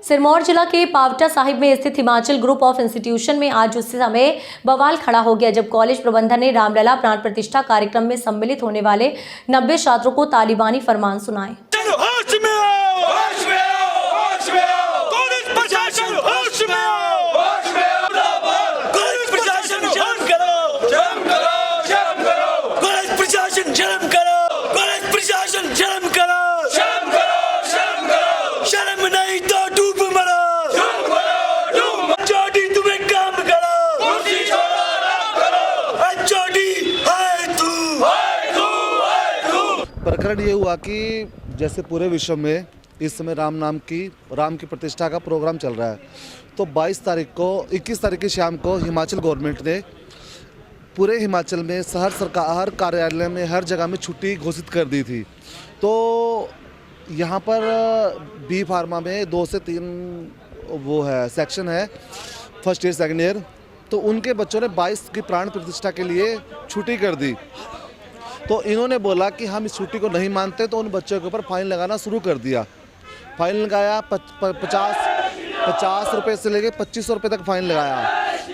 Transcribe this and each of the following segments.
सिरमौर जिला के पावटा साहिब में स्थित हिमाचल ग्रुप ऑफ इंस्टीट्यूशन में आज उस समय बवाल खड़ा हो गया जब कॉलेज प्रबंधन ने रामलला प्राण प्रतिष्ठा कार्यक्रम में सम्मिलित होने वाले 90 छात्रों को तालिबानी फरमान सुनाए। प्रकरण ये हुआ कि जैसे पूरे विश्व में इस समय राम की प्रतिष्ठा का प्रोग्राम चल रहा है, तो 21 तारीख की शाम को हिमाचल गवर्नमेंट ने पूरे हिमाचल में हर कार्यालय में हर जगह में छुट्टी घोषित कर दी थी। तो यहाँ पर बी फार्मा में 2 से 3 वो है सेक्शन है, फर्स्ट ईयर सेकंड ईयर, तो उनके बच्चों ने 22 की प्राण प्रतिष्ठा के लिए छुट्टी कर दी। तो इन्होंने बोला कि हम इस छुट्टी को नहीं मानते, तो उन बच्चों के ऊपर फाइन लगाना शुरू कर दिया। फाइन लगाया 50 रुपये से लेके 2500 रुपये तक फाइन लगाया।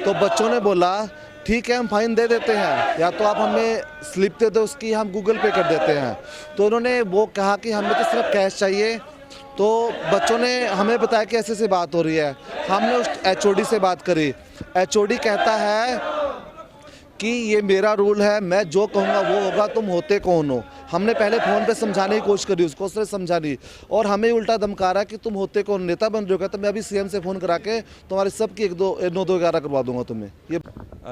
तो बच्चों ने बोला ठीक है हम फाइन दे देते हैं, या तो आप हमें स्लिप दे दो उसकी, हम गूगल पे कर देते हैं। तो उन्होंने वो कहा कि हमें तो सिर्फ कैश चाहिए। तो बच्चों ने हमें बताया कि ऐसे बात हो रही है। हमने उस HOD से बात करी। HOD कहता है कि ये मेरा रूल है, मैं जो कहूँगा वो होगा, तुम होते कौन हो। हमने पहले फ़ोन पे समझाने की कोशिश करी, उसको उसने समझा नहीं, और हमें उल्टा धमका रहा है कि तुम होते कौन, नेता बन रहे हो क्या। तो मैं अभी CM से फ़ोन करा के तुम्हारे सबकी 9-2-11 करवा दूंगा तुम्हें। ये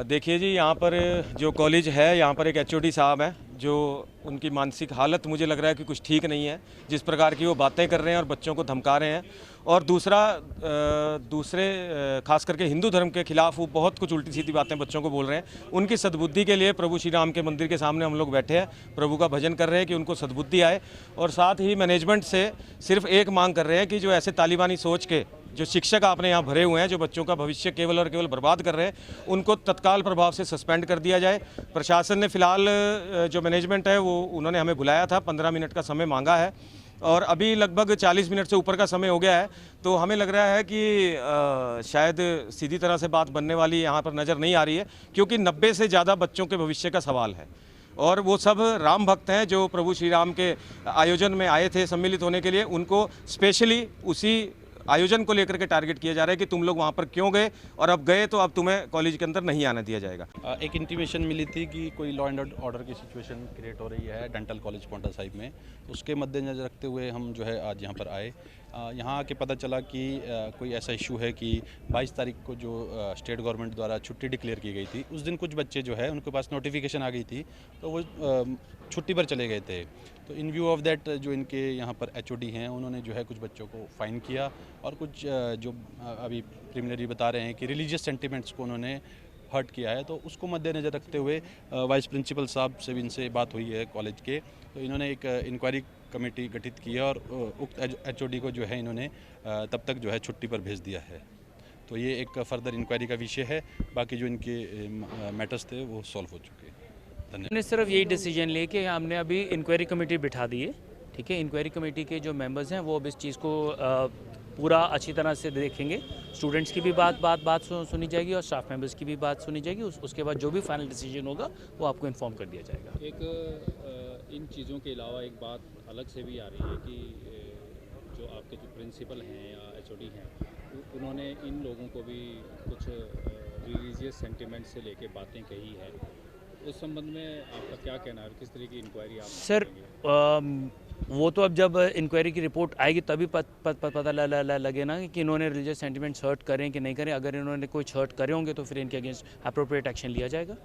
देखिए जी, यहाँ पर जो कॉलेज है, यहाँ पर एक HOD साहब हैं जो उनकी मानसिक हालत मुझे लग रहा है कि कुछ ठीक नहीं है। जिस प्रकार की वो बातें कर रहे हैं और बच्चों को धमका रहे हैं, और दूसरे खास करके हिंदू धर्म के खिलाफ वो बहुत कुछ उल्टी सीधी बातें बच्चों को बोल रहे हैं। उनकी सद्बुद्धि के लिए प्रभु श्री राम के मंदिर के सामने हम लोग बैठे हैं, प्रभु का भजन कर रहे हैं कि उनको सद्बुद्धि आए। और साथ ही मैनेजमेंट से सिर्फ एक मांग कर रहे हैं कि जो ऐसे तालिबानी सोच के जो शिक्षक आपने यहाँ भरे हुए हैं, जो बच्चों का भविष्य केवल और केवल बर्बाद कर रहे हैं, उनको तत्काल प्रभाव से सस्पेंड कर दिया जाए। प्रशासन ने फिलहाल जो मैनेजमेंट है वो उन्होंने हमें बुलाया था, 15 मिनट का समय मांगा है, और अभी लगभग 40 मिनट से ऊपर का समय हो गया है। तो हमें लग रहा है कि शायद सीधी तरह से बात बनने वाली यहाँ पर नज़र नहीं आ रही है, क्योंकि 90 से ज़्यादा बच्चों के भविष्य का सवाल है, और वो सब राम भक्त हैं जो प्रभु श्री राम के आयोजन में आए थे सम्मिलित होने के लिए। उनको स्पेशली उसी आयोजन को लेकर के टारगेट किया जा रहा है कि तुम लोग वहाँ पर क्यों गए, और अब गए तो अब तुम्हें कॉलेज के अंदर नहीं आने दिया जाएगा। एक इंटीमेशन मिली थी कि कोई लॉ एंड ऑर्डर की सिचुएशन क्रिएट हो रही है डेंटल कॉलेज पावटा साहिब में। उसके मद्देनजर रखते हुए हम जो है आज यहाँ पर आए। यहाँ आके पता चला कि कोई ऐसा इशू है कि 22 तारीख को जो स्टेट गवर्नमेंट द्वारा छुट्टी डिक्लेयर की गई थी, उस दिन कुछ बच्चे जो है उनके पास नोटिफिकेशन आ गई थी, तो वो छुट्टी पर चले गए थे। तो इन व्यू ऑफ दैट जो इनके यहाँ पर HOD हैं, उन्होंने जो है कुछ बच्चों को फ़ाइन किया, और कुछ जो अभी प्रिलिमिनरी बता रहे हैं कि रिलीजियस सेंटिमेंट्स को उन्होंने हर्ट किया है। तो उसको मद्देनज़र रखते हुए वाइस प्रिंसिपल साहब से भी इनसे बात हुई है कॉलेज के, तो इन्होंने एक इंक्वायरी कमेटी गठित की है, और उक्त HOD को जो है इन्होंने तब तक जो है छुट्टी पर भेज दिया है। तो ये एक फर्दर इंक्वायरी का विषय है। बाकी जो इनके मैटर्स थे वो सॉल्व हो चुके हैं। धन्यवाद। हमने सिर्फ यही डिसीजन ले कि हमने अभी इंक्वायरी कमेटी बिठा दी है, ठीक है। इंक्वायरी कमेटी के जो मेंबर्स हैं वो अब इस चीज़ को पूरा अच्छी तरह से देखेंगे। स्टूडेंट्स की भी बात सुनी जाएगी, और स्टाफ मेंबर्स की भी बात सुनी जाएगी। उसके बाद जो भी फाइनल डिसीजन होगा वो आपको इन्फॉर्म कर दिया जाएगा। एक इन चीज़ों के अलावा एक बात अलग से भी आ रही है कि जो आपके जो प्रिंसिपल हैं या HOD हैं, उन्होंने इन लोगों को भी कुछ रिलीजियस सेंटिमेंट से लेके बातें कही है। उस संबंध में आपका क्या कहना है, किस तरह की इंक्वायरी आप सर वो तो अब जब इंक्वायरी की रिपोर्ट आएगी तभी पता लगे ना कि इन्होंने रिलीजियस सेंटिमेंट्स हर्ट करें कि नहीं करें। अगर इन्होंने कोई हर्ट करे होंगे तो फिर इनके अगेंस्ट अप्रोप्रिएट एक्शन लिया जाएगा।